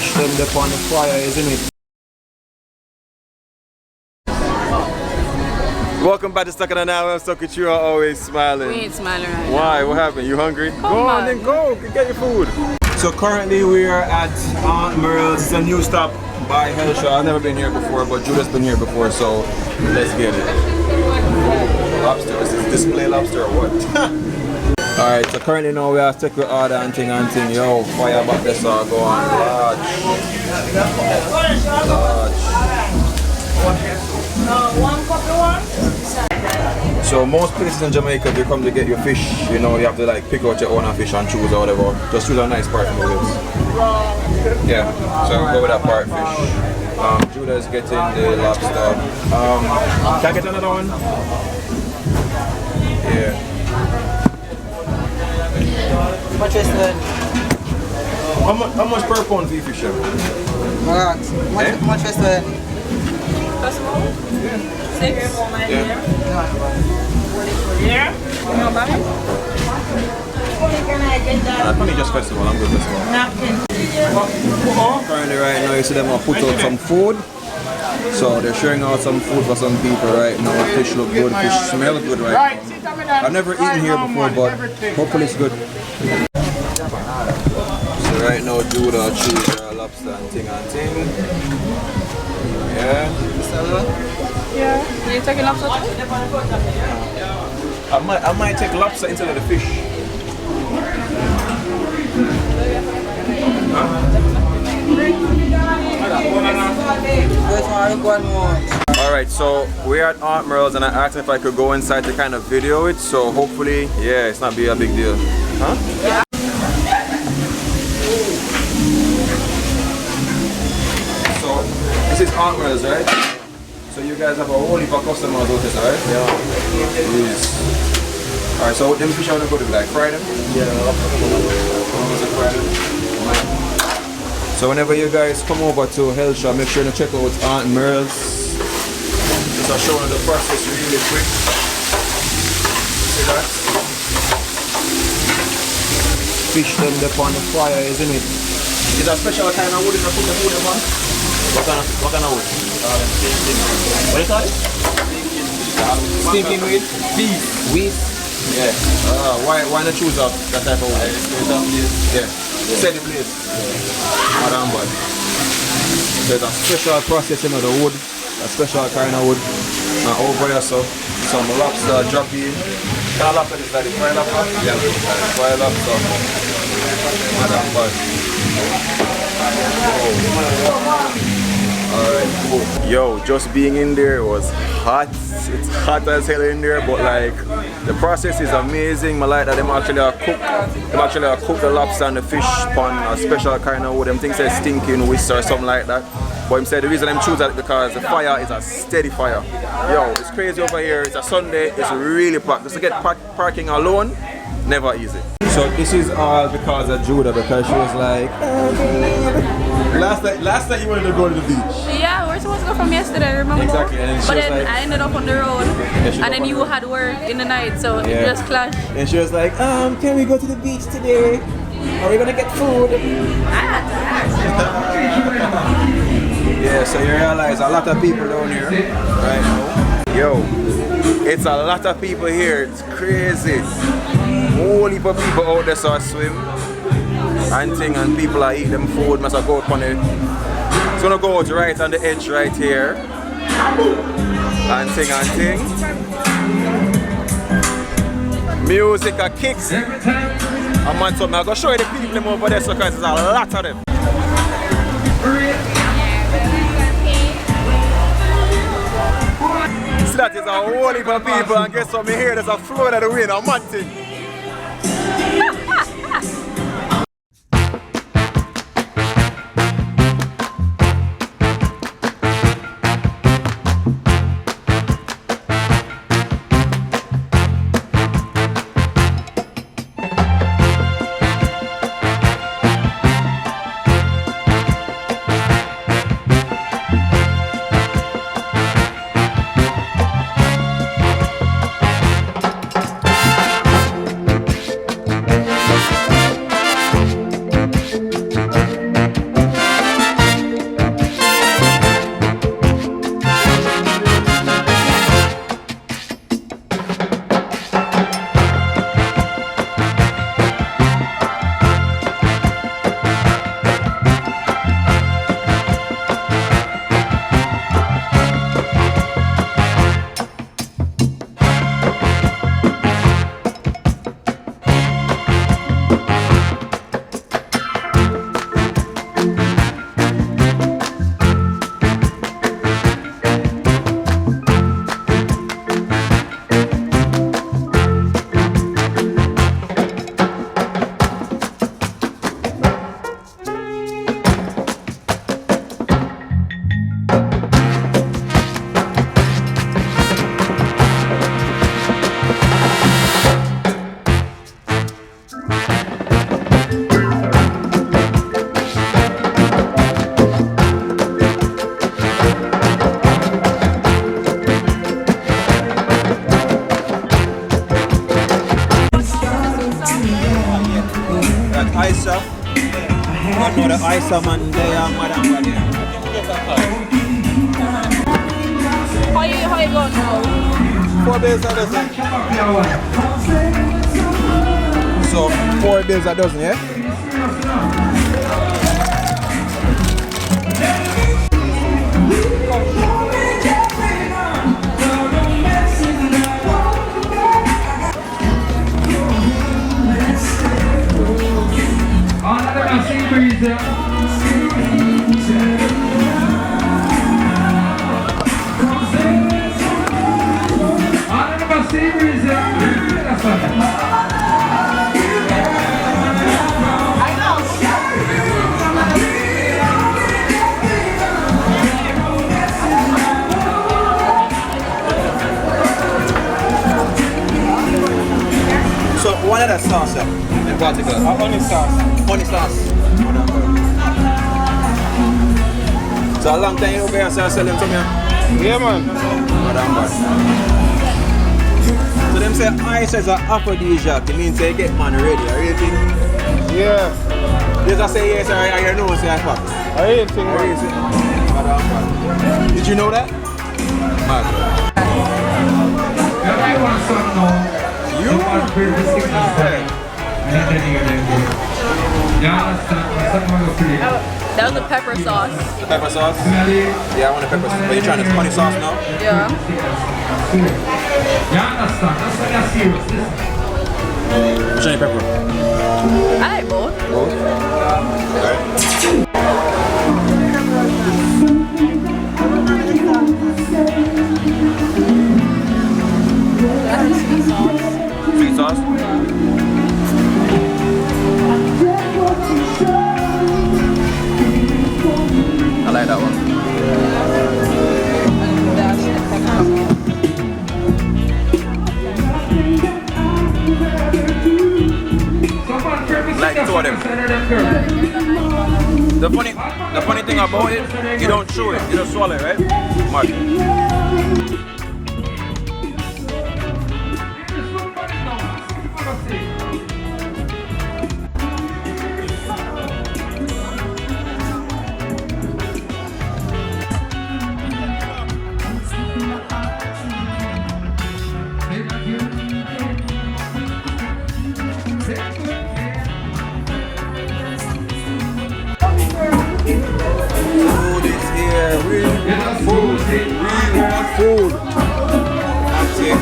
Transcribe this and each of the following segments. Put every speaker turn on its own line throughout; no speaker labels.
fish them up on the fire, isn't it? Welcome back to Stuck in an Hour. I'm stuck with you, I'm always smiling.
We ain't smiling right
Why? What happened? You hungry?
Come
go on,
on.
then go. Get your food. So currently we are at Aunt Merl's. It's a new stop by Hellshire. I've never been here before, but Judah's been here before, so let's get it. Lobster. Is this display lobster or what? Alright, so currently now we have to take your order and thing. Yo, fire back this all go on. Large.
One couple one.
So most places in Jamaica, if you come to get your fish, you know, you have to like pick out your own fish and choose or whatever. Just choose a nice part from the list. Yeah, so we'll go with that part fish. Judah is getting the lobster. Can I get another one? Yeah.
Much is that?
How much per pound for you fish?
Much is that?
Yeah.
6?
Yeah.
Yeah? No, mommy?
Funny just festival, I'm good festival. Currently right now you see them put out some food. So they're sharing out some food for some people right now. Fish look good, fish smell good right now. I've never eaten here before, but hopefully it's good. So right now Judah choose lobster and thing. Yeah.
Yeah. You taking lobster too?
I might take lobster instead of the fish. Alright, so we're at Aunt Merl's and I asked if I could go inside to kind of video it, so hopefully, yeah, it's not be a big deal. Huh? Yeah. So, this is Aunt Merl's, right? So you guys have a whole heap of customers with this, right? Yeah. Yes. Alright, so them fish are gonna go to like fry them? Yeah. Fry them. So whenever you guys come over to Hellshire, make sure to check out Aunt Merl's. Just I'll show you the process really quick. See that? Fish them up on the fire, isn't it? Is a special kind of wood in the put the food in man? What kind of wood? What do you call it? Stinking weed? Beef. Wheat? Yeah. Why not choose that type of wood? Yeah. Steady blaze. Madam bud. There's a special processing of the wood, a special kind of wood. And over here so some lobster drop in. Can lobster is like the fried lobster? Yeah, fried lobster. Madam bud. Alright, cool. Yo, just being in there was hot. It's hot as hell in there, but like the process is amazing. I like that them actually cook the lobster and the fish on a special kind of wood. Them things say stinking whisk or something like that. But him said the reason them choose that because the fire is a steady fire. Yo, it's crazy over here. It's a Sunday. It's really packed. Just to get parking alone, never easy. So this is all because of Judah, because she was like, last night you wanted to go to the beach.
Yeah, we were supposed to go from yesterday, remember?
Exactly. And
but then like, I ended up on the road, and then you had work in the night, so it just clashed.
And she was like, can we go to the beach today? Are we gonna get food? Yeah, so you realize a lot of people down here right now. Yo, it's a lot of people here. It's crazy. Whole heap of people out there so I swim and thing, and people are eating them food. Must go up on it. It's gonna go out right on the edge right here. And thing. Music a kicks. I'm gonna show you the people them over there, so because there's a lot of them. See that is a whole heap of people, and guess what? Me here there's a flow of the wind, a mad thing. I know the ice man there, madam.
How you going now?
4 bills a dozen. So 4 bills a dozen, yeah? So one of the sauce in particular? Honey sauce. Honey sauce. So a long time you over here selling to me?
Yeah, man.
So them say ice is an aphrodisiac. It means they get man ready. Are you think?
Yeah.
Just I say yes, I know say I fuck.
I ain't think, man.
Did you know that? Man. You?
That was the pepper sauce.
The pepper sauce? Yeah, I want the pepper sauce. But you're trying the honey sauce now?
Yeah.
Which one pepper?
I like both.
Both? Okay.
That's the sweet sauce.
Sweet sauce? I like that one. Like two of them. The funny thing about it, you don't chew it, you just swallow it, right? Much. Food. That's it.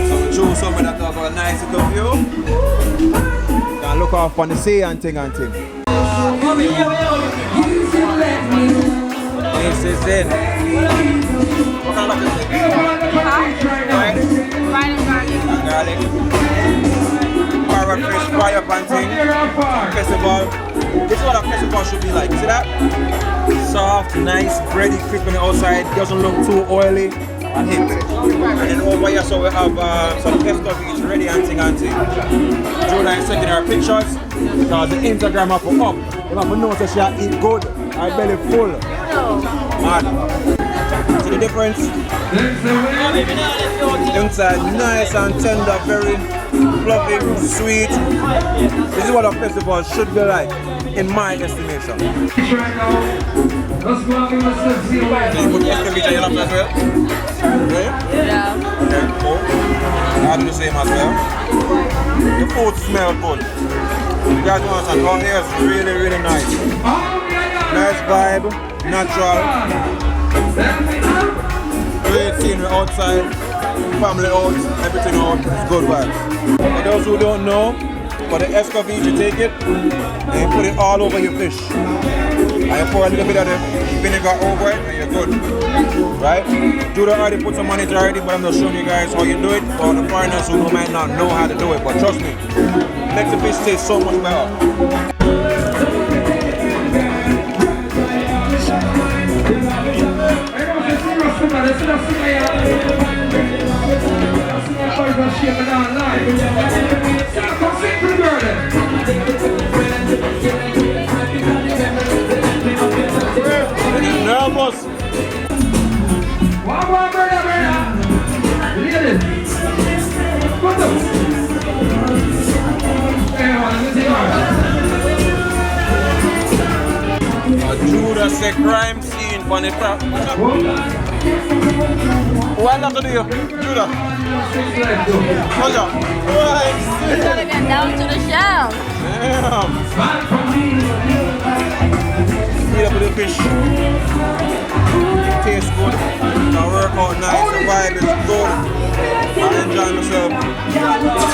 So we choose something that have a nice little view. Can look off on the sea and thing and thing. This is it. What kind of is it? Right? Garlic. Parrotfish fry up and thing. Festival. This is what a festival should be like. See that? Soft, nice, bready, crisp on the outside, doesn't look too oily and hit. And then over here so we have some escovitch ready and thing. Judah is taking our pictures because the Instagram have to up. You have to know that she eat good, her belly full. Man. See the difference? Inside nice and tender, very fluffy, sweet. This is what a festival should be like, in my estimation.
Let's go out and let's see away.
So you put escovitch on your lap as well? Okay?
Yeah.
Okay, cool. I'll do the same as well. The food smells good. You guys want some out here, it's really, really nice. Nice vibe, natural. Great scenery outside, family out, everything out, it's good vibes. For those who don't know, for the escovitch, you take it and you put it all over your fish. And you pour a little bit of the vinegar over it and you're good. Right? Judah already put some on it already, but I'm just showing you guys how you do it for the foreigners who might not know how to do it. But trust me, it makes the fish taste so much better. Nervous. say crime scene on the top. What have to do you? Judah. Hold on.
It's gonna get down to the shell.
Damn. Eat up with the fish. Tastes good. Can work out nice. The vibe is good. I enjoy myself.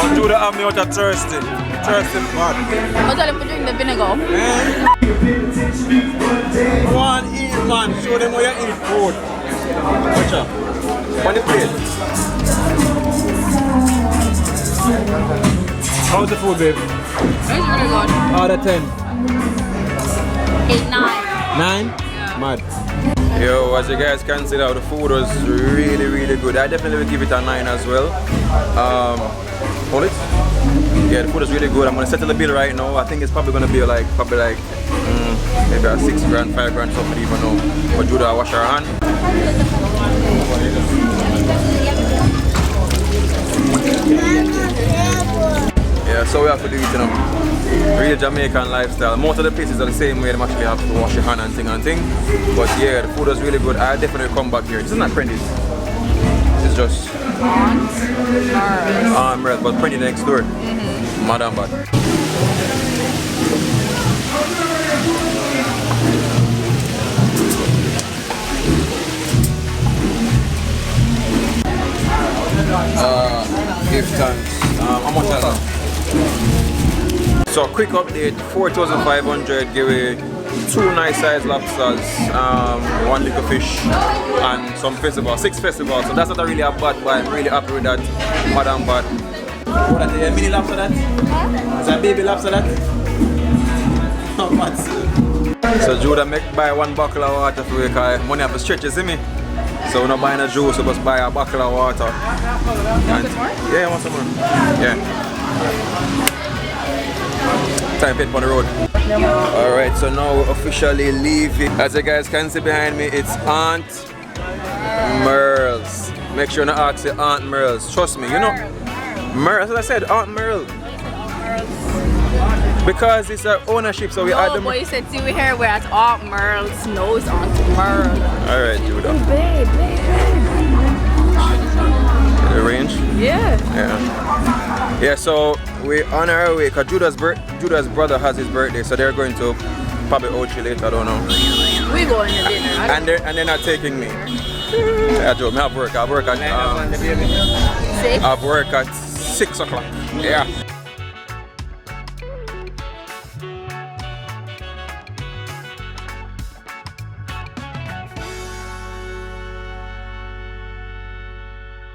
But Judah have me out of thirsty. Thirsty bad.
I'll tell him to drink the vinegar.
Go on, eat, man. Show them how you eat food. Watch out. On the plate. How's the food, babe?
It's really good.
Out of 10.
8, 9.
9? Yeah. Mad. Yo, as you guys can see now, the food was really, really good. I definitely will give it a 9 as well. Hold it. Yeah, the food is really good. I'm gonna settle the bill right now. I think it's probably gonna be like maybe a 6 grand, 5 grand, something even now. But Judah, wash her hand. Yeah, so we have to do it, you know. Real Jamaican lifestyle. Most of the places are the same way. They actually have to wash your hand and thing. But yeah, the food was really good. I definitely come back here. This is not Prendy's. It's just Aunt Merl, but Prendy next door. Madam Bad. Give thanks. How much is that? So quick update, 4,500 give away 2 nice sized lobsters, 1 little fish and some festivals, 6 festivals. So that's not really a bad, but I'm really happy with that. Madam Bad. What is that, a mini lobster that? Is that baby lobster that? Not bad. So Judah make buy 1 bottle of water for you because money have to stretch, you see me? So we're not buying a juice, we just buy a bottle of water. And, yeah, I want some more. Yeah. Time pit on the road. Alright, so now we're officially leaving. As you guys can see behind me, it's Aunt Merl's. Make sure you not ask your Aunt Merl's. Trust me, you know. Merl, that's what I said, Aunt Merl. Because it's our ownership, so we add them.
No, boy, you said, see, we're here, we're at Aunt Merl's. No, it's Aunt Merl.
Alright, Judah.
Oh, babe.
The range?
Yeah.
Yeah. Yeah, so we're on our way because Judah's brother has his birthday, so they're going to probably Ochi later, I don't know.
We're going to dinner.
And they're not taking me. Yeah, Joe, I have work at 6 o'clock. Yeah.